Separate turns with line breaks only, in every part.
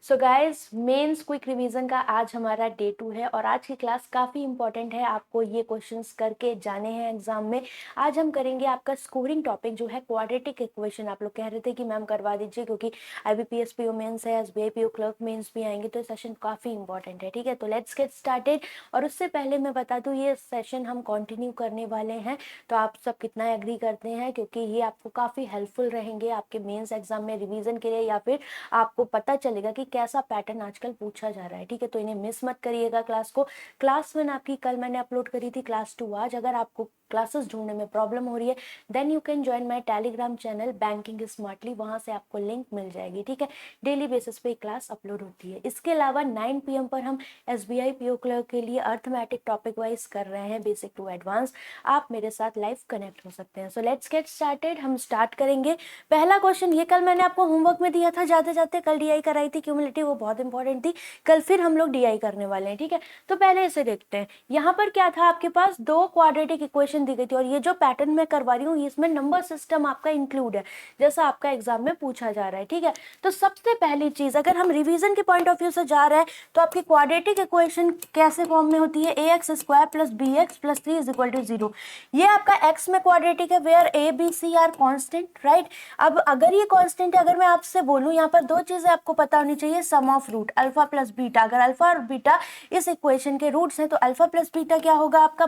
सो guys, mains quick revision का आज हमारा डे 2 है और आज की क्लास काफ़ी इंपॉर्टेंट है। आपको ये क्वेश्चंस करके जाने हैं एग्जाम में। आज हम करेंगे आपका स्कोरिंग टॉपिक जो है क्वाड्रेटिक इक्वेशन। आप लोग कह रहे थे कि मैम करवा दीजिए क्योंकि IBPS PO मेंस है, SBI PO क्लर्क मेंस भी आएंगे, तो ये सेशन काफ़ी इंपॉर्टेंट है। ठीक है, तो लेट्स गेट स्टार्टेड। और उससे पहले मैं बता दूँ, ये सेशन हम कंटिन्यू करने वाले हैं, तो आप सब कितना एग्री करते हैं, क्योंकि ये आपको काफ़ी हेल्पफुल रहेंगे आपके मेंस एग्जाम में रिवीजन के लिए, या फिर आपको पता चलेगा कि कैसा पैटर्न आजकल पूछा जा रहा है। ठीक है, तो इन्हें मिस मत करिएगा। क्लास को क्लास 1 आपकी कल मैंने अपलोड करी थी, क्लास 2 आज। अगर आपको क्लासेस ढूंढने में प्रॉब्लम हो रही है then you can join my telegram channel banking smartly, वहां से आपको लिंक मिल जाएगी। ठीक है, डेली बेसिस पे क्लास अपलोड होती है। इसके अलावा 9 PM पर हम SBI PO क्लर्क के लिए अर्थमेटिक टॉपिक वाइज कर रहे हैं, बेसिक टू एडवांस। आप मेरे साथ लाइव कनेक्ट हो सकते हैं। So let's get started. हम स्टार्ट करेंगे। पहला क्वेश्चन, ये कल मैंने आपको होमवर्क में दिया था जाते जाते, कल DI कराई थी क्यूमुलेटिव, वो बहुत इंपॉर्टेंट थी। कल फिर हम लोग DI करने वाले हैं। ठीक है, तो पहले इसे देखते हैं। यहाँ पर क्या था, आपके पास दो क्वाड्रेटिक इक्वेशन दी गई थी, और ये जो पैटर्न मैं करवा रही हूँ इसमें नंबर सिस्टम आपका इंक्लूड है, जैसा आपका एग्जाम में पूछा जा रहा है। ठीक है, तो सबसे पहली चीज, अगर हम रिवीजन के पॉइंट ऑफ व्यू से जा रहे हैं तो आपकी क्वाड्रेटिक इक्वेशन कैसे फॉर्म में होती है, ax² + bx + 3 = 0। ये आपका x में क्वाड्रेटिक है where a b c are constant, right. अब अगर ये कांस्टेंट है, अगर मैं आपसे बोलूं, यहाँ पर दो चीजें आपको पता होनी चाहिए, sum of root alpha plus beta. अगर अल्फा और बीटा इस इक्वेशन के रूट्स हैं तो अल्फा प्लस बीटा क्या होगा आपका,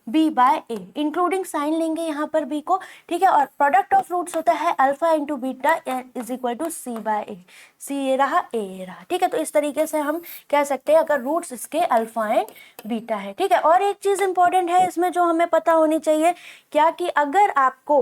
-b/a। इंक्लूडिंग साइन लेंगे यहाँ पर b को। ठीक है, और प्रोडक्ट ऑफ रूट्स होता है alpha into beta = c/a। c ये रहा, a ये रहा। ठीक है, तो इस तरीके से हम कह सकते हैं अगर रूट्स इसके अल्फा एंड बीटा है। ठीक है, और एक चीज इंपॉर्टेंट है इसमें जो हमें पता होनी चाहिए, क्या कि अगर आपको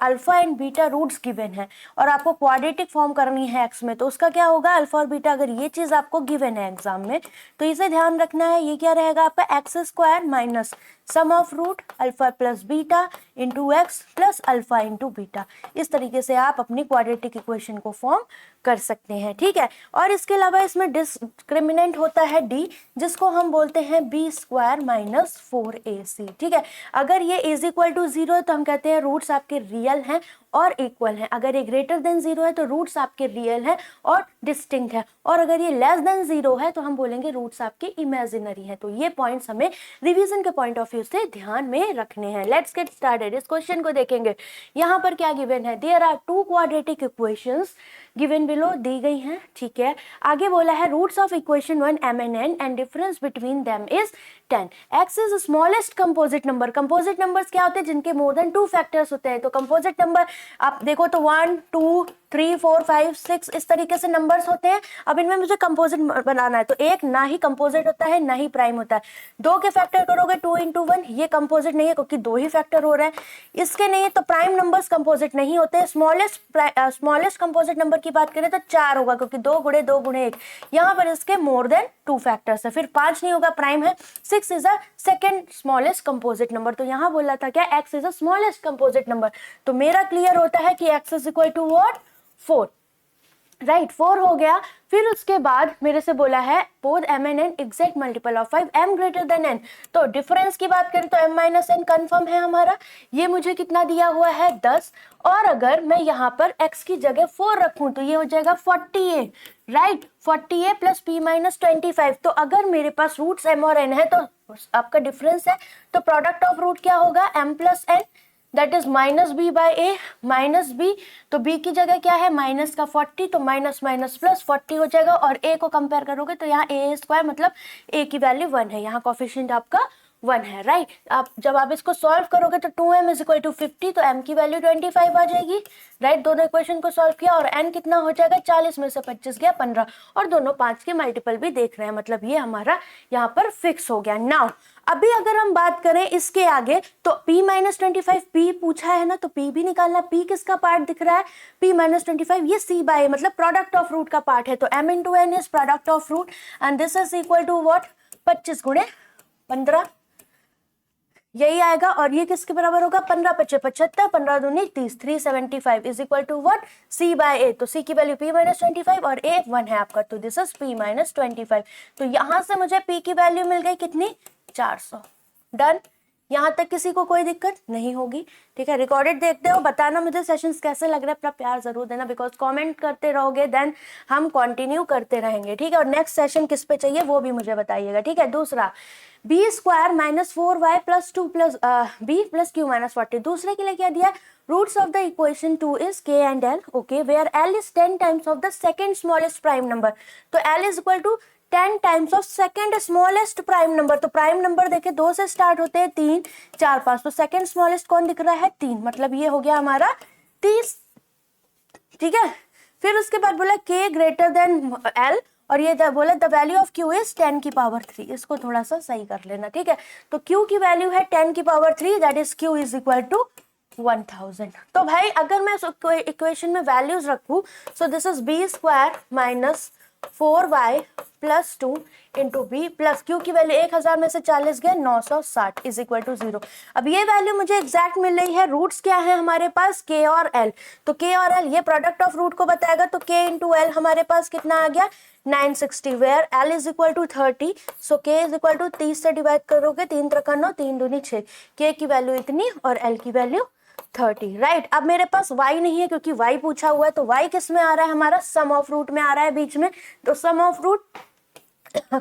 alpha and beta roots given है और आपको क्वाड्रेटिक फॉर्म करनी है एक्स में, तो उसका क्या होगा, अल्फा और बीटा। अगर ये चीज आपको गिवन है एग्जाम में तो इसे ध्यान रखना है। ये क्या रहेगा आपका, x² - sum of root alpha plus beta into x plus alpha into beta. इस तरीके से आप अपनी क्वाड्रेटिक इक्वेशन को फॉर्म कर सकते हैं। ठीक है, और इसके अलावा इसमें डिस्क्रिमिनेंट होता है d, जिसको हम बोलते हैं b² - 4ac। ठीक है, अगर ये = 0 है तो हम कहते हैं रूट्स आपके रियल हैं और इक्वल हैं। अगर ये ग्रेटर देन 0 है तो रूट्स आपके रियल हैं और डिस्टिंक्ट है, और अगर ये लेस देन 0 है तो हम बोलेंगे रूट्स आपके इमेजिनरी हैं। तो ये पॉइंट्स हमें रिवीजन के पॉइंट ऑफ व्यू से ध्यान में रखने हैं। Let's get started. इस क्वेश्चन को देखेंगे। यहाँ पर क्या गिवन है, there are 2 quadratic equations given below, दी गई हैं। ठीक है, आगे बोला है roots of equation 1 m and n and difference between them is 10। x is smallest composite number. Composite numbers क्या होते हैं, जिनके मोर देन 2 फैक्टर्स होते हैं। तो कंपोजिट नंबर आप देखो तो 1 2 3 4 5 6 इस तरीके से नंबर्स होते हैं। अब इनमें मुझे कंपोजिट बनाना है, तो एक ना ही कंपोजिट होता है ना ही प्राइम होता है। 2 के फैक्टर करोगे 2 × 1, ये कंपोजिट नहीं है क्योंकि 2 ही फैक्टर हो रहे हैं। इसके नहीं तो प्राइम नंबर्स कंपोजिट नहीं होते। स्मॉलेस्ट कंपोजिट नंबर की बात करें तो 4 होगा, क्योंकि 2 × 2 × 1। यहाँ पर इसके मोर देन 2 फैक्टर्स है। फिर 5 नहीं होगा, प्राइम है। 6 is a second smallest composite number. तो यहाँ बोला था क्या, x is a smallest composite number. तो मेरा क्लियर होता है कि x is equal to what, 4, right. 4 हो गया। फिर उसके बाद मेरे से बोला है both m and n exact multiple of 5, m greater than n। तो डिफरेंस की बात करें तो m - n कंफर्म है हमारा। ये मुझे कितना दिया हुआ है, 10। और अगर मैं यहाँ पर x की जगह 4 रखूं तो ये हो जाएगा 40a, राइट। 40a + p - 25। तो अगर मेरे पास रूट्स m और n है तो आपका डिफरेंस है, तो प्रोडक्ट ऑफ रूट क्या होगा, m + n, that is -b/a -b। तो b की जगह क्या है, माइनस का 40, तो माइनस माइनस प्लस 40 हो जाएगा। और a को कंपेयर करोगे तो यहाँ a² मतलब a की वैल्यू 1 है, यहाँ कोफिशिएंट आपका 1 है, राइट। आप जब आप इसको सॉल्व करोगे तो 2m = 50, तो m की वैल्यू 25 आ जाएगी, राइट। दोनों इक्वेशन को सॉल्व किया और n कितना हो जाएगा, 40 में से 25 गया 15, और दोनों 5 के मल्टीपल भी देख रहे हैं, मतलब ये हमारा यहाँ पर फिक्स हो गया। नाउ अभी अगर हम बात करें इसके आगे तो p - 25, p पूछा है ना, तो p भी निकालना। p किसका पार्ट दिख रहा है, p - 25, ये c/a मतलब प्रोडक्ट ऑफ रूट का पार्ट है। तो m × n is product of root and this is equal to what, 25 × 15, यही आएगा। और ये किसके बराबर होगा, 15 × 5 = 75, 15 दूनी 30, 375 is equal to what, c/a। तो c की वैल्यू p - 25 और a 1 है आपका, तो दिस इज p - 25। तो यहां से मुझे p की वैल्यू मिल गई कितनी, 400। डन। यहाँ तक किसी को कोई दिक्कत नहीं होगी, ठीक है। रिकॉर्डेड देखते हो, बताना मुझे सेशंस कैसे लग रहे हैं, अपना प्यार जरूर देना, बिकॉज कमेंट करते रहोगे देन हम कंटिन्यू करते रहेंगे, ठीक है। और नेक्स्ट सेशन किस पे चाहिए वो भी मुझे बताइएगा, ठीक है। दूसरा B square minus 4y plus 2 plus B plus Q minus 40। दूसरे के लिए क्या दिया, roots of the equation 2 is k and l, okay, where l is 10 times of the second smallest prime number। तो l is equal to 10 times of second smallest prime number. तो prime number देखे 2 से start होते हैं, 3 4 5, तो second smallest कौन दिख रहा है, 3, मतलब ये हो गया हमारा 30, ठीक है। फिर उसके बाद बोला k ग्रेटर देन l, और ये बोला the value of q is 10 की पावर 3। इसको थोड़ा सा सही कर लेना, ठीक है। तो q की वैल्यू है 10 की power 3, that is q is equal to 1000। तो भाई अगर मैं इक्वेशन में वैल्यूज रखूं, so this is B square minus 4y plus 2 into B plus Q की वैल्यू 1000 में से 40 गया 960 इज इक्वल टू 0। अब ये वैल्यू मुझे एग्जैक्ट मिल रही है, रूट्स क्या है हमारे पास, k और l। तो k और l ये प्रोडक्ट ऑफ रूट को बताएगा, तो k इंटू l हमारे पास कितना आ गया 960, where l is equal to 30, so k is equal to 30 से डिवाइड करोगे 3 3 9 3 दूनी 6, k की वैल्यू इतनी और l की वैल्यू 30, राइट। अब मेरे पास y नहीं है क्योंकि y पूछा हुआ है, तो y किस में आ रहा है हमारा, सम ऑफ रूट में आ रहा है बीच में। तो sum of root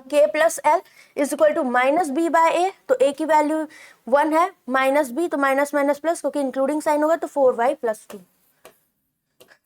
k plus L is equal to minus B by A, तो a की वैल्यू 1 है, माइनस b तो माइनस माइनस प्लस, क्योंकि इंक्लूडिंग साइन होगा तो 4y plus 2,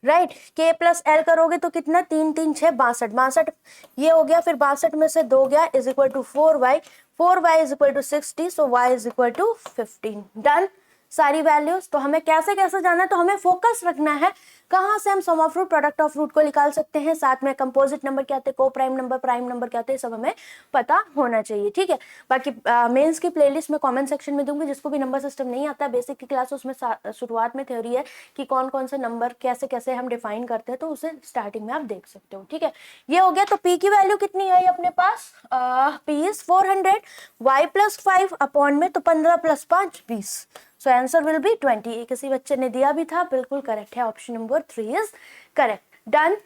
right. k plus L करोगे तो कितना 3 3 6 62, 62 ये हो गया, फिर 62 में से 2 गया is equal to 4y, 4y is equal to 60, so y is equal to 15। Done सारी वैल्यूज। तो हमें कैसे कैसे जाना है, तो हमें फोकस रखना है कहाँ से हम sum of root product of root को निकाल सकते हैं, साथ में कंपोजिट नंबर क्या होते हैं, को प्राइम नंबर क्या होते हैं, सब हमें पता होना चाहिए, ठीक है। बाकी मेंस की प्लेलिस्ट में कमेंट सेक्शन में दूंगी, जिसको भी नंबर सिस्टम नहीं आता बेसिक की क्लास, उसमें शुरुआत में थ्योरी है कि कौन कौन से नंबर कैसे कैसे हम डिफाइन करते हैं, तो उसे स्टार्टिंग में आप देख सकते हो, ठीक है। ये हो गया। तो पी की वैल्यू कितनी है अपने पास, P is 400, y plus 5 upon में तो 15 plus 5 20, so answer will be 20। किसी बच्चे ने दिया भी था, बिल्कुल करेक्ट है, option number 3 is correct. Done.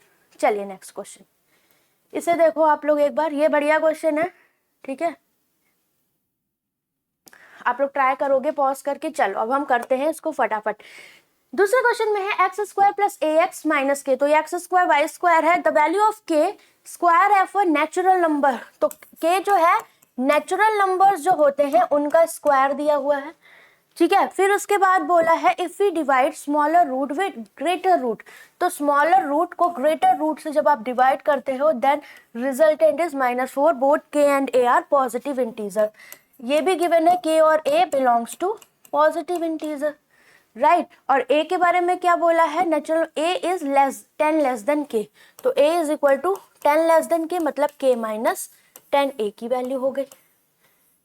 चलिए नेक्स्ट क्वेश्चन, इसे देखो आप लोग एक बार, ये बढ़िया क्वेश्चन है, ठीक है। आप लोग ट्राई करोगे पॉज करके। चलो अब हम करते हैं इसको फटाफट। दूसरे क्वेश्चन में है x square plus a x minus के, तो ये एक्स स्क्वायर वाई स्क्वायर है, द वैल्यू ऑफ के स्क्वायर है फॉर नेचुरल नंबर। तो के जो है नेचुरल नंबर्स जो होते हैं उनका स्क्वायर दिया हुआ है, ठीक है। फिर उसके बाद बोला है if we divide smaller root with greater root, तो स्मॉलर रूट को ग्रेटर रूट से जब आप डिवाइड करते हो then resultant is -4, both K and A are positive integer. ये भी गिवन है के और A belongs to positive integer, right. और ए के बारे में क्या बोला है, natural A is 10 less than K, तो A is equal to 10 less than के, मतलब के माइनस 10 ए की वैल्यू हो गई,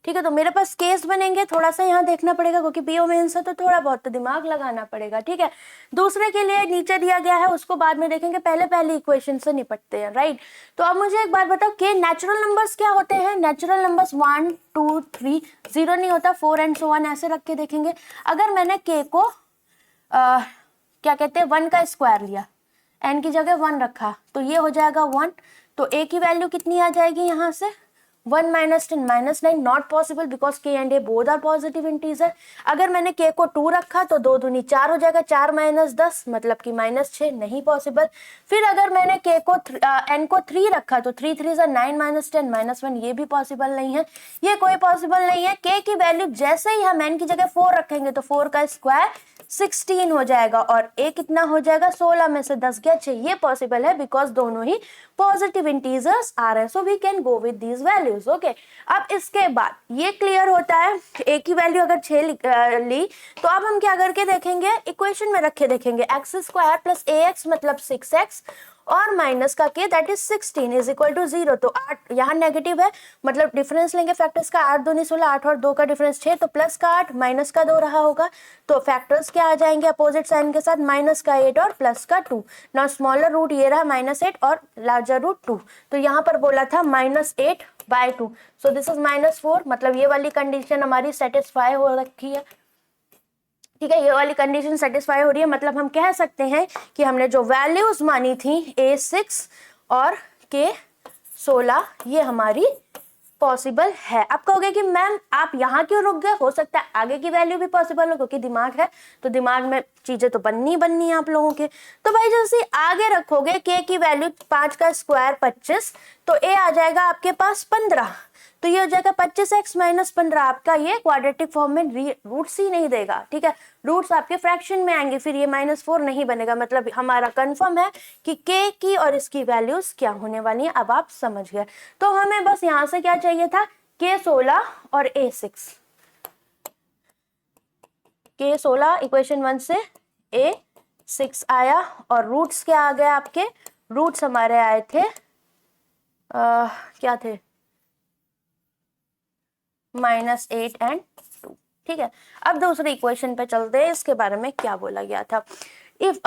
ठीक है। तो मेरे पास केस बनेंगे, थोड़ा सा यहाँ देखना पड़ेगा क्योंकि पीओ मेंस है, तो थोड़ा बहुत तो दिमाग लगाना पड़ेगा, ठीक है। दूसरे के लिए नीचे दिया गया है, उसको बाद में देखेंगे, पहले इक्वेशन से निपटते हैं, राइट। तो अब मुझे एक बात बताओ, के नेचुरल नंबर्स क्या होते हैं, नेचुरल नंबर्स 1 2 3, 0 नहीं होता, 4 एंड सो ऑन ऐसे रख के देखेंगे। अगर मैंने के को क्या कहते हैं 1 का स्क्वायर लिया, एन की जगह 1 रखा, तो ये हो जाएगा 1, तो ए की वैल्यू कितनी आ जाएगी यहाँ से 1 माइनस 10 माइनस 9, not possible because K and A both are positive integer. अगर मैंने के को 2 रखा तो 2 दूनी 4 हो जाएगा, 4 माइनस 10 मतलब कि -6, नहीं पॉसिबल। फिर अगर मैंने के को एन को 3 रखा तो 3 3 9 माइनस 10 -1, ये भी पॉसिबल नहीं है, ये कोई पॉसिबल नहीं है। के की वैल्यू जैसे ही हम एन की जगह 4 रखेंगे तो 4 का स्क्वायर 16 हो जाएगा, और ए कितना हो जाएगा 16 में से 10 गया 6, ये पॉसिबल है बिकॉज दोनों ही पॉजिटिव इंटीजर्स आ रहे हैं, so we can go with these values, okay. अब इसके बाद ये क्लियर होता है, ए की वैल्यू अगर 6 ली, तो अब हम क्या करके देखेंगे, इक्वेशन में रखे देखेंगे, x square plus a x मतलब 6x और माइनस का के that is 16 is equal to 0। तो 8 यहाँ नेगेटिव है, मतलब डिफरेंस लेंगे फैक्टर्स का, 8 दूनी 16, 8 और 2 का डिफरेंस 6, तो प्लस का 8 माइनस का 2 रहा होगा, तो फैक्टर्स क्या आ जाएंगे अपोजिट साइन के साथ, माइनस का 8 और प्लस का 2। नाउ स्मॉलर रूट ये रहा -8 और लार्जर रूट 2, तो यहाँ पर बोला था -8/2, सो दिस इज -4, मतलब ये वाली कंडीशन हमारी सेटिस्फाई हो रखी है, ठीक है। ये वाली कंडीशन सेटिस्फाई हो रही है, मतलब हम कह सकते हैं कि हमने जो वैल्यूज मानी थी A6 और K16 ये हमारी पॉसिबल है। आप कहोगे कि मैम आप यहाँ क्यों रुक गए, हो सकता है आगे की वैल्यू भी पॉसिबल हो, क्योंकि दिमाग है तो दिमाग में चीजें तो बननी है आप लोगों के। तो भाई जैसे आगे रखोगे k की वैल्यू 5 का स्क्वायर 25, तो a आ जाएगा आपके पास 15, तो ये हो जाएगा 25x माइनस 15। आपका ये क्वाड्रेटिक फॉर्म में रूट्स ही नहीं देगा, ठीक है, रूट्स आपके फ्रैक्शन में आएंगे, फिर ये -4 नहीं बनेगा। मतलब हमारा कंफर्म है कि k की और इसकी वैल्यूज क्या होने वाली है, अब आप समझ गए। तो हमें बस यहाँ से क्या चाहिए था, k 16 और a 6, k 16 इक्वेशन 1 से a 6 आया, और रूट्स क्या आ गए आपके, रूट्स हमारे आए थे क्या थे, -8 एंड 2, ठीक है। अब दूसरी इक्वेशन पे चलते हैं, इसके बारे में क्या बोला गया था। If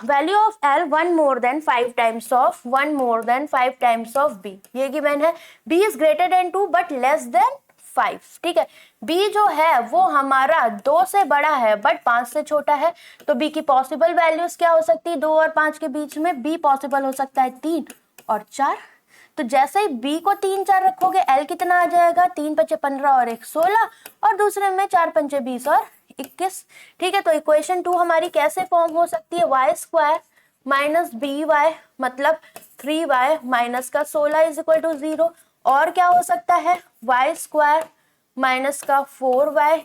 value of L 1 more than 5 times of 1 more than 5 times of B, ये गिवन है, B is greater than 2 but less than 5, ठीक है। B जो है वो हमारा 2 से बड़ा है बट 5 से छोटा है, तो B की पॉसिबल वैल्यूज क्या हो सकती है, 2 और 5 के बीच में B पॉसिबल हो सकता है 3 और 4। तो जैसे ही b को 3 4 रखोगे, l कितना आ जाएगा, 3 5 15 और 1 16, और दूसरे में 4 5 20 और 21, ठीक है। तो इक्वेशन 2 हमारी कैसे फॉर्म हो सकती है, y square minus b y मतलब 3y माइनस का 16 इज इक्वल टू 0, और क्या हो सकता है, वाई स्क्वायर माइनस का 4y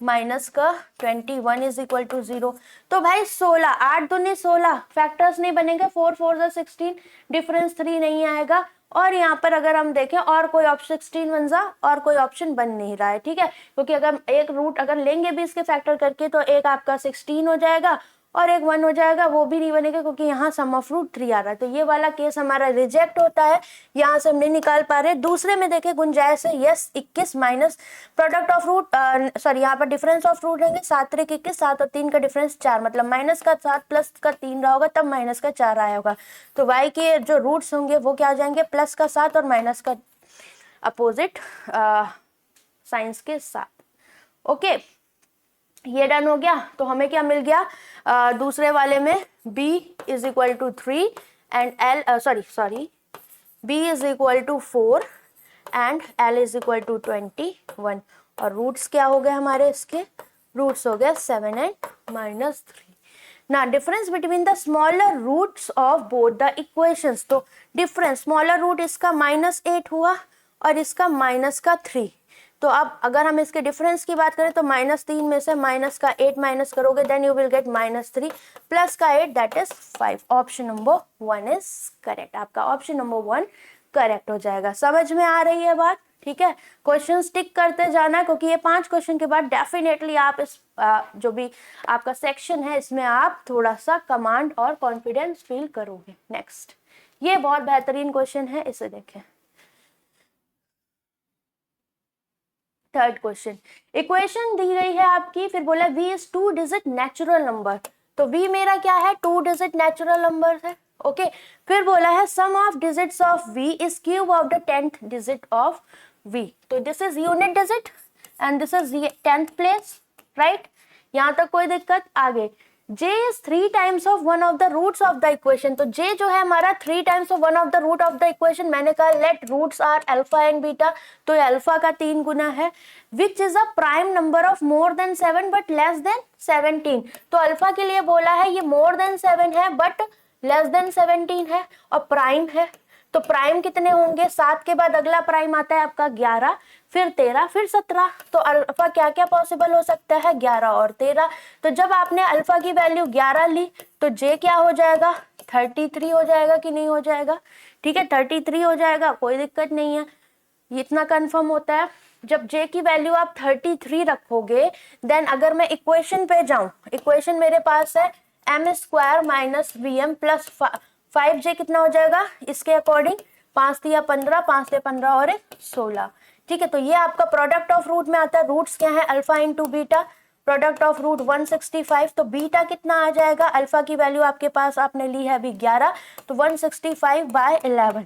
माइनस का 21 इज इक्वल टू 0। तो भाई 16, 8 दूनी 16, फैक्टर्स नहीं बनेंगे, 4 4 16, डिफरेंस 3 नहीं आएगा। और यहाँ पर अगर हम देखें और कोई ऑप्शन 16 बन जा, और कोई ऑप्शन बन नहीं रहा है, ठीक है, क्योंकि अगर एक रूट अगर लेंगे भी इसके फैक्टर करके, तो एक आपका 16 हो जाएगा और एक 1 हो जाएगा, वो भी नहीं बनेगा क्योंकि यहाँ सम ऑफ रूट 3 आ रहा है। तो ये वाला केस हमारा रिजेक्ट होता है, यहाँ से हम नहीं निकाल पा रहे। दूसरे में देखें गुंजाइश है, yes 21 minus product of root sorry यहाँ पर डिफरेंस ऑफ रूट रहेंगे, 7 3 21, 7 और 3 का डिफरेंस 4, मतलब माइनस का 7 प्लस का 3 रहा होगा, तब माइनस का 4 आया होगा। तो y के जो रूट्स होंगे वो क्या आ जाएंगे, प्लस का 7 और माइनस का अपोजिट साइंस के साथ। ओके, ये डन हो गया। तो हमें क्या मिल गया, दूसरे वाले में b is equal to 3 and l sorry b is equal to 4 and l is equal to 21, और रूट्स क्या हो गए हमारे, इसके रूट्स हो गए 7 एंड -3। ना difference between the smaller roots of both the equations, तो डिफरेंस स्मॉलर रूट इसका -8 हुआ और इसका माइनस का 3। तो अब अगर हम इसके डिफरेंस की बात करें तो -3 में से माइनस का 8 माइनस करोगे, then you will get -3 plus का 8 that is 5। Option number 1 is correct, आपका ऑप्शन नंबर 1 करेक्ट हो जाएगा। समझ में आ रही है बात, ठीक है। क्वेश्चन टिक करते जाना है, क्योंकि ये 5 क्वेश्चन के बाद डेफिनेटली आप इस जो भी आपका सेक्शन है इसमें आप थोड़ा सा कमांड और कॉन्फिडेंस फील करोगे। नेक्स्ट, ये बहुत बेहतरीन क्वेश्चन है, इसे देखें। थर्ड क्वेश्चन, इक्वेशन दी गई है आपकी, फिर बोला v is 2 digit natural number, तो v मेरा क्या है, 2 डिजिट नेचुरल नंबर है। ओके, फिर बोला है sum of digits of v is cube of the 10th digit of v, तो this is unit digit and this is 10th place, right. यहाँ तक कोई दिक्कत? आगे j is 3 times of one of the roots of the equation, तो j जो है हमारा 3 times of one of the root of the equation, मैंने कहा let roots are alpha and beta, तो अल्फा का 3 गुना है, which is a prime number of more than 7 but less than 17, तो अल्फा के लिए बोला है ये more than 7 है but less than 17 है और प्राइम है। तो प्राइम कितने होंगे, 7 के बाद अगला प्राइम आता है आपका 11, फिर 13, फिर 17, तो अल्फा क्या क्या पॉसिबल हो सकता है, 11 और 13। तो जब आपने अल्फा की वैल्यू 11 ली तो जे क्या हो जाएगा, 33 हो जाएगा कि नहीं हो जाएगा, ठीक है 33 हो जाएगा, कोई दिक्कत नहीं है, इतना कंफर्म होता है। जब जे की वैल्यू आप 33 रखोगे, देन अगर मैं इक्वेशन पे जाऊं, इक्वेशन मेरे पास है m square minus V M plus 5j कितना हो जाएगा इसके अकॉर्डिंग, 5 दिया 15, 5 से 15 और 16, ठीक है। तो ये आपका प्रोडक्ट ऑफ रूट में आता है, रूट्स क्या है, alpha into beta, product of root 165, तो बीटा कितना आ जाएगा, अल्फा की वैल्यू आपके पास आपने ली है अभी 11, तो 165/11,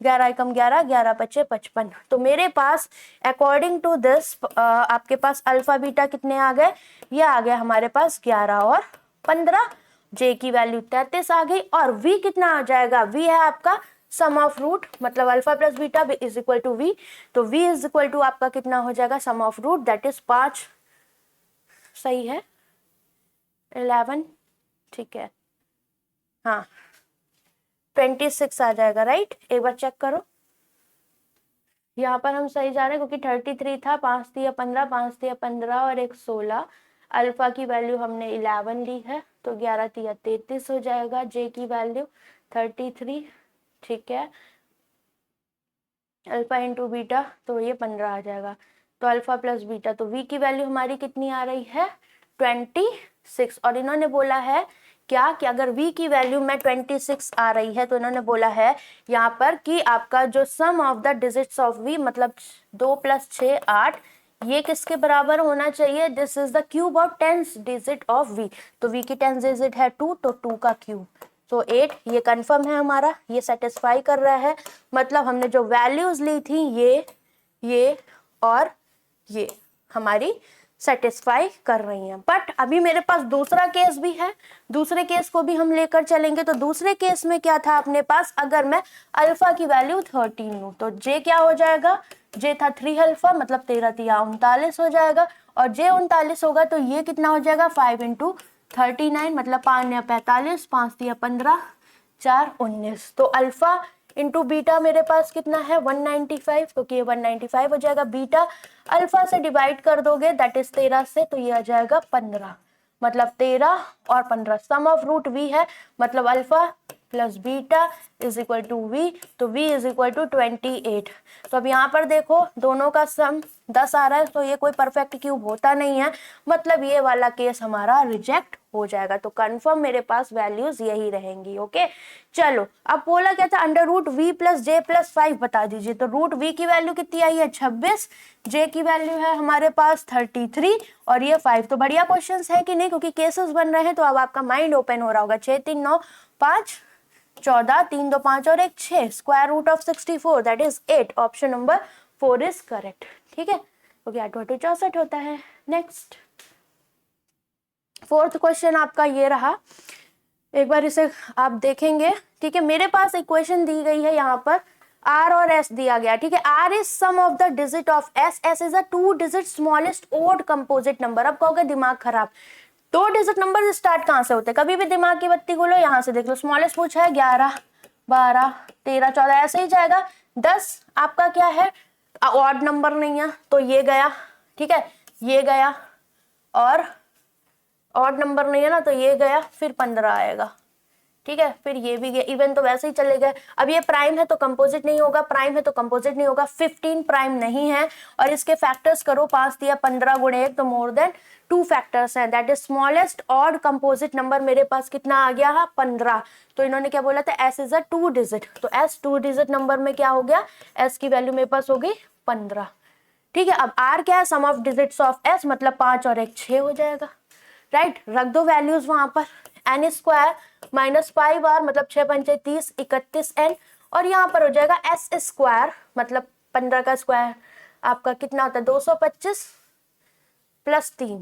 11 एकम 11, 11 पचे 55, तो मेरे पास अकॉर्डिंग टू दिस आपके पास अल्फा बीटा कितने आ गए, ये आ गया हमारे पास 11 और 15, जे की वैल्यू 33 आ गई, और v कितना आ जाएगा, v है आपका सम ऑफ रूट मतलब alpha plus beta is equal to V, तो v इज इक्वल टू आपका कितना हो जाएगा, sum of root that is 5, सही है 11, ठीक है हाँ 26 आ जाएगा, राइट। एक बार चेक करो, यहाँ पर हम सही जा रहे हैं क्योंकि 33 था, 5 दिया 15, 5 दिया 15 और एक 16, अल्फा की वैल्यू हमने 11 ली है तो 11 दिया 33 हो जाएगा, जे की वैल्यू 33, ठीक है, अल्फा इंटू बीटा तो ये 15 आ जाएगा, तो अल्फा प्लस बीटा, तो v की वैल्यू हमारी कितनी आ रही है 26, और इन्होंने बोला है क्या कि अगर v की वैल्यू में 26 आ रही है तो इन्होंने बोला है यहाँ पर कि आपका जो sum of the digits of v मतलब 2 + 6 8 ये किसके बराबर होना चाहिए, this is the cube of 10th digit of v, तो v की 10th डिजिट है 2 तो 2 का क्यूब, तो 8 ये कंफर्म है हमारा, ये सेटिस्फाई कर रहा है, मतलब हमने जो वैल्यूज ली थी ये और ये हमारी सेटिस्फाई कर रही हैं। बट अभी मेरे पास दूसरा केस भी है, दूसरे केस को भी हम लेकर चलेंगे, तो दूसरे केस में क्या था अपने पास, अगर मैं अल्फा की वैल्यू 13 लूं तो जे क्या हो जाएगा, जे था 3 अल्फा मतलब 13 तिया 39 हो जाएगा, और जे 39 होगा तो ये कितना हो जाएगा 5 × 39 मतलब 5 या 45, 5 या 15, 4 19, तो अल्फा इंटू बीटा मेरे पास कितना है 195, क्योंकि ये 195 हो जाएगा, बीटा अल्फा से डिवाइड कर दोगे दैट इज 13 से तो ये आ जाएगा 15, मतलब 13 और 15 सम ऑफ रूट v है, मतलब alpha plus beta is equal to V, तो v इज इक्वल टू 28, तो अब यहाँ पर देखो दोनों का सम 10 आ रहा है, तो ये कोई परफेक्ट क्यूब होता नहीं है, मतलब ये वाला केस हमारा रिजेक्ट हो जाएगा, तो कंफर्म मेरे पास वैल्यूज यही रहेंगी। ओके चलो अब बोला क्या था, अंडर रूट v प्लस जे प्लस 5 बता दीजिए, तो रूट v की वैल्यू कितनी आई है 26, जे की वैल्यू है हमारे पास 33 और ये 5, तो बढ़िया क्वेश्चंस है कि नहीं, क्योंकि केसेस बन रहे हैं, तो अब आपका माइंड ओपन हो रहा होगा, 6 3 9 5 14, 3 2 5 और एक 6, square root of 64 that is 8, option number 4 is correct, ठीक है, क्योंकि 8 8 64 होता है। नेक्स्ट फोर्थ क्वेश्चन आपका ये रहा, एक बार इसे आप देखेंगे, ठीक है, मेरे पास इक्वेशन दी गई है यहाँ पर r और s दिया गया, ठीक है, r is sum of the digit of s, s is a 2 digit smallest odd composite number. अब कहोगे दिमाग खराब, 2 डिजिट नंबर स्टार्ट कहाँ से होते हैं, कभी भी दिमाग की बत्ती खोलो यहाँ से देख लो, स्मॉलेस्ट पूछा है 11 12 13 14 ऐसे ही जाएगा, 10 आपका क्या है ऑड नंबर नहीं है तो ये गया, ठीक है, ये गया और ऑड नंबर नहीं है ना तो ये गया, फिर 15 आएगा, ठीक है, फिर ये भी गया, इवन तो वैसे ही चले गए। अब ये प्राइम है तो कंपोजिट नहीं होगा, प्राइम है तो कंपोजिट नहीं होगा, 15 प्राइम नहीं है, और इसके फैक्टर्स करो 5 दिया 15 × 1 तो मोर देन 2 फैक्टर्स हैं, that is smallest odd composite number मेरे पास कितना आ गया है 15, तो इन्होंने क्या बोला था s इज अ 2 डिजिट, तो s 2 डिजिट नंबर में क्या हो गया, s की वैल्यू मेरे पास हो गई 15, ठीक है। अब r क्या है, sum of digits of s मतलब 5 और 1 6 हो जाएगा, राइट, रख दो वैल्यूज वहां पर, n स्क्वायर माइनस 5r मतलब 6 पंचे 30 31 n, और यहाँ पर हो जाएगा s स्क्वायर मतलब 15 का स्क्वायर आपका कितना होता है 225 प्लस 3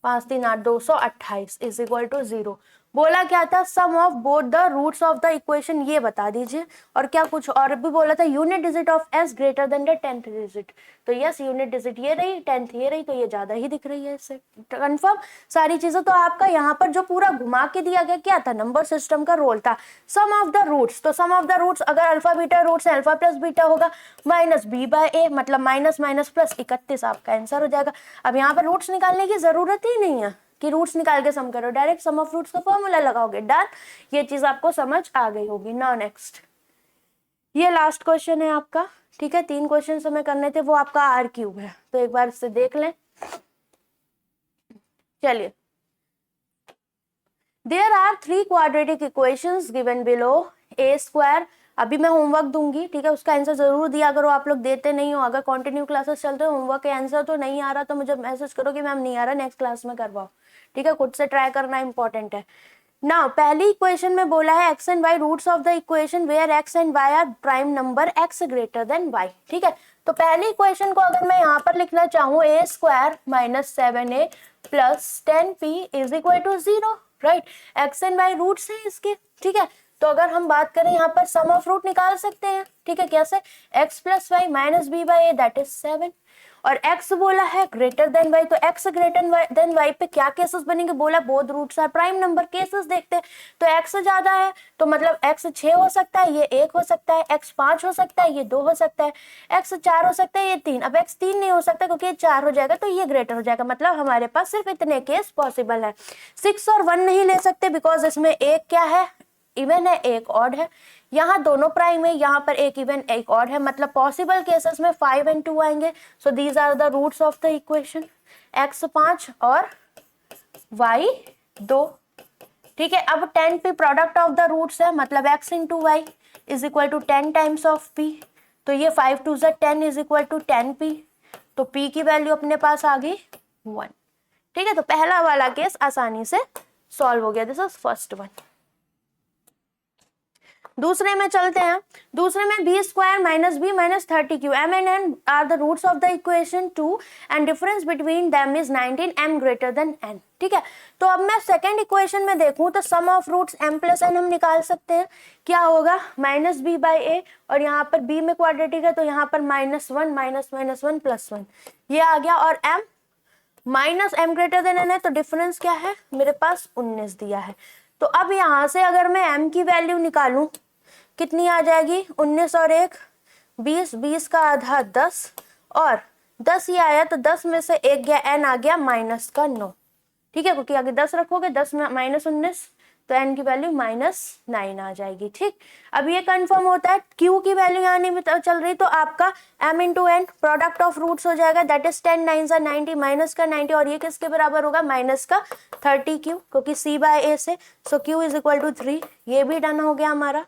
5 3 8 228 इज इक्वल टू 0। बोला क्या था, sum of both the roots of the equation, ये बता दीजिए, और क्या कुछ और भी बोला था, unit digit of s greater than the 10th digit, तो यस यूनिट डिजिट ये रही, 10th ये रही, तो ये ज्यादा ही दिख रही है इससे, कंफर्म सारी चीजें। तो आपका यहाँ पर जो पूरा घुमा के दिया गया क्या था, नंबर सिस्टम का रोल था, सम ऑफ द रूट्स, तो सम ऑफ द रूट्स अगर अल्फा बीटा रूट्स है अल्फा प्लस बीटा होगा माइनस बी बाय ए मतलब माइनस माइनस प्लस 31 आपका आंसर हो जाएगा। अब यहाँ पर रूट्स निकालने की जरूरत ही नहीं है कि रूट्स निकाल के सम करो, डायरेक्ट सम ऑफ रूट्स का फॉर्मूला लगाओगे, डन, ये चीज आपको समझ आ गई होगी। नाउ नेक्स्ट, ये लास्ट क्वेश्चन है आपका, ठीक है, 3 क्वेश्चन हमें करने थे, वो आपका आर क्यूब है, तो एक बार इसे देख लें। चलिए, there are 3 quadratic equations given below, A square, अभी मैं होमवर्क दूंगी, ठीक है, उसका आंसर जरूर दिया करो, आप लोग देते नहीं हो, अगर कंटिन्यू क्लासेस चलते हो होमवर्क के आंसर तो नहीं आ रहा तो मुझे मैसेज करो कि मैम नहीं आ रहा, नेक्स्ट क्लास में करवाओ, ठीक है, खुद से ट्राई करना इंपॉर्टेंट है। नाउ पहली इक्वेशन में बोला है x and y roots of the equation where x and y are prime number x greater than y, ठीक है, तो पहली इक्वेशन को अगर मैं यहाँ पर लिखना चाहूँ a square minus 7a plus 10p is equal to 0, right, x and y roots है इसके, ठीक है, तो अगर हम बात करें यहाँ पर सम ऑफ रूट निकाल सकते हैं, ठीक है, कैसे, x plus Y minus B by A that is 7, और x बोला है ग्रेटर देन y, तो x ग्रेटर देन y पे क्या केसेस बनेंगे, बोला both roots are prime number, cases देखते हैं, तो x ज्यादा है तो मतलब x 6 हो सकता है, ये 1 हो सकता है, x 5 हो सकता है, ये 2 हो सकता है, x 4 हो सकता है, ये 3, अब x 3 नहीं हो सकता क्योंकि ये 4 हो जाएगा तो ये ग्रेटर हो जाएगा, मतलब हमारे पास सिर्फ इतने केस पॉसिबल है। 6 और 1 नहीं ले सकते बिकॉज इसमें एक क्या है, इवन है, एक ऑड है, यहाँ दोनों प्राइम है, यहाँ पर एक इवन एक ऑड है, मतलब पॉसिबल केसेस में 5 and 2 आएंगे। So these are the roots of the equation, x 5 और y 2, ठीक है। अब 10 p product of the roots है, मतलब x into Y is equal to 10 times of p, तो ये 5 2 10 इज इक्वल टू 10p, तो p की वैल्यू अपने पास आ गई 1, ठीक है। तो पहला वाला केस आसानी से सॉल्व हो गया, दिस इज फर्स्ट वन। दूसरे में चलते हैं, दूसरे में B square minus B minus 30 m and n are the roots of the equation 2 and difference between them is 19, m greater than n, ठीक है। तो अब मैं सेकंड इक्वेशन में देखूं तो sum of roots m plus n हम निकाल सकते हैं, क्या होगा, माइनस बी बाई ए, और यहाँ पर b में क्वाड्रेटिक है तो यहाँ पर -1 -1 प्लस 1 ये आ गया, और m minus m greater than n है तो डिफरेंस क्या है, मेरे पास 19 दिया है। तो अब यहाँ से अगर मैं m की वैल्यू निकालूं कितनी आ जाएगी, 19 और 1 20, 20 का आधा 10, और 10 ये आया तो 10 में से 1 गया, n आ गया माइनस का 9, ठीक है, क्योंकि आगे 10 रखोगे, 10 में माइनस 19 तो n की वैल्यू -9 आ जाएगी, ठीक। अब ये कंफर्म होता है, q की वैल्यू यहाँ नहीं चल रही तो आपका m into n product of roots हो जाएगा, दैट इज 10 9 90 माइनस का 90, और ये किसके बराबर होगा, माइनस का 30 q, क्योंकि c बाय a से, सो q इज इक्वल टू 3, ये भी डन हो गया हमारा,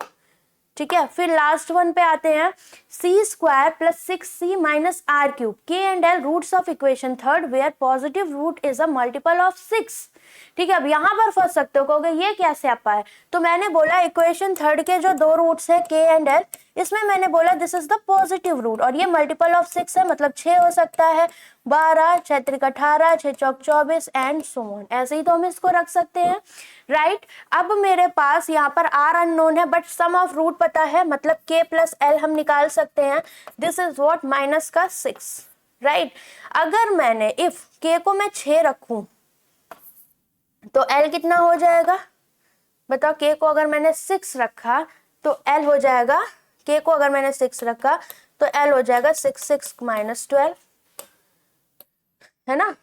ठीक है। फिर लास्ट वन पे आते हैं, C square plus 6c minus R cube, K and L roots of equation third where positive root is a multiple of 6, ठीक है। अब यहाँ पर फंस सकते हो, कहोगे ये कैसे आप पाए, तो मैंने बोला इक्वेशन थर्ड के जो दो रूट्स है के एंड एल, इसमें मैंने बोला this is the positive root, और ये मल्टीपल ऑफ 6 है, मतलब 6 हो सकता है, 12, 6 त्रिक 18, 6 चौक 24 एंड सो ऑन, ऐसे ही तो हम इसको रख सकते हैं, राइट। अब मेरे पास यहाँ पर आर अननोन है बट सम ऑफ रूट पता है, मतलब के प्लस एल हम निकाल सकते हैं, दिस इज व्हाट, माइनस का 6, राइट। अगर मैंने इफ के को मैं 6 रखूं तो एल कितना हो जाएगा, बताओ, के को अगर मैंने 6 रखा तो एल हो जाएगा, के को अगर मैंने 6 रखा तो एल हो जाएगा 6 6 माइनस 12, है ना,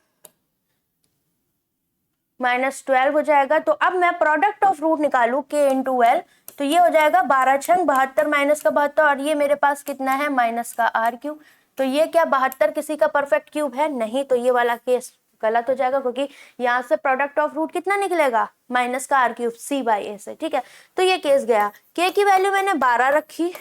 -12 हो जाएगा। तो अब मैं प्रोडक्ट ऑफ रूट निकालू के इंटू एल, तो ये हो जाएगा 12 छंग 72 माइनस का 72, और ये मेरे पास कितना है, माइनस का आर क्यूब, तो ये क्या 72 किसी का परफेक्ट क्यूब है, नहीं, तो ये वाला केस गलत हो जाएगा, क्योंकि यहाँ से प्रोडक्ट ऑफ रूट कितना निकलेगा, माइनस का आर क्यूब सी बाई ए से, ठीक है। तो ये केस गया, के की वैल्यू मैंने 12 रखी,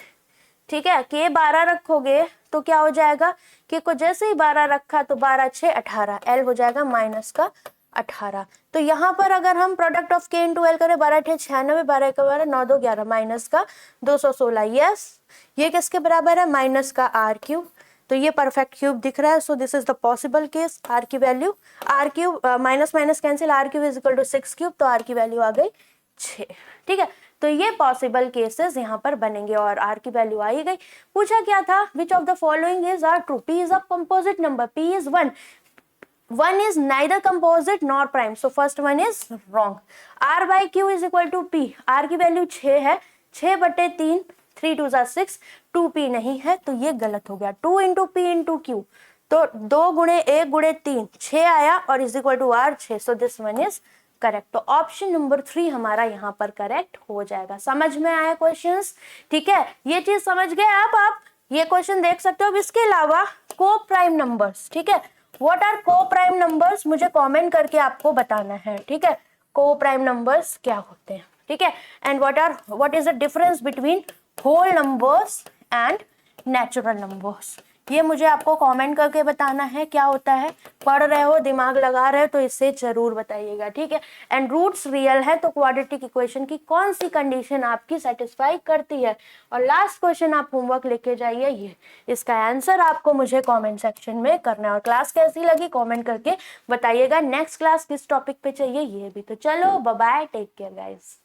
ठीक है, के 12 रखोगे तो क्या हो जाएगा, के को जैसे ही 12 रखा तो 12 6 18, एल हो जाएगा माइनस का 18। तो यहाँ पर अगर हम प्रोडक्ट ऑफ के इंटू एल करें, 12 8 96, 12 1 12, 9 2 11, माइनस का 216, यस, ये किसके बराबर है, माइनस का आर क्यूब, तो ये परफेक्ट क्यूब दिख रहा है, so this is the possible case, R की वैल्यू, R cube minus minus cancel, R cube is equal to 6 cube, तो आर की वैल्यू आ गई 6, ठीक है। तो ये पॉसिबल केसेस यहाँ पर बनेंगे, और आर की वैल्यू आई गई। पूछा क्या था, which of the following is are true, P is a composite number, P is 1 is neither composite nor prime, so first one is wrong। r by q is equal to p, r की value 6 है, 6 बटे 3, 3 2 6, 2p नहीं है, तो ये गलत हो गया, 2 इंटू पी इंटू क्यू, तो 2 गुणे 1 गुणे 3 6 आया, और is equal to R 6, so this one is correct. तो ऑप्शन नंबर 3 हमारा यहाँ पर करेक्ट हो जाएगा। समझ में आया क्वेश्चंस, ठीक है, ये चीज समझ गए आप ये क्वेश्चन देख सकते हो। इसके अलावा को प्राइम नंबर्स, ठीक है, व्हाट आर को प्राइम नंबर्स, मुझे कमेंट करके आपको बताना है, ठीक है, को प्राइम नंबर्स क्या होते हैं, ठीक है, and what is the difference between whole numbers and natural numbers, ये मुझे आपको कमेंट करके बताना है क्या होता है। पढ़ रहे हो, दिमाग लगा रहे हो तो इससे जरूर बताइएगा, ठीक है। एंड रूट्स रियल है तो क्वाड्रेटिक इक्वेशन की कौन सी कंडीशन आपकी सेटिस्फाई करती है, और लास्ट क्वेश्चन आप होमवर्क लेके जाइए, ये इसका आंसर आपको मुझे कमेंट सेक्शन में करना है। और क्लास कैसी लगी कमेंट करके बताइएगा, नेक्स्ट क्लास किस टॉपिक पे चाहिए ये भी। तो चलो bye bye, take care guys.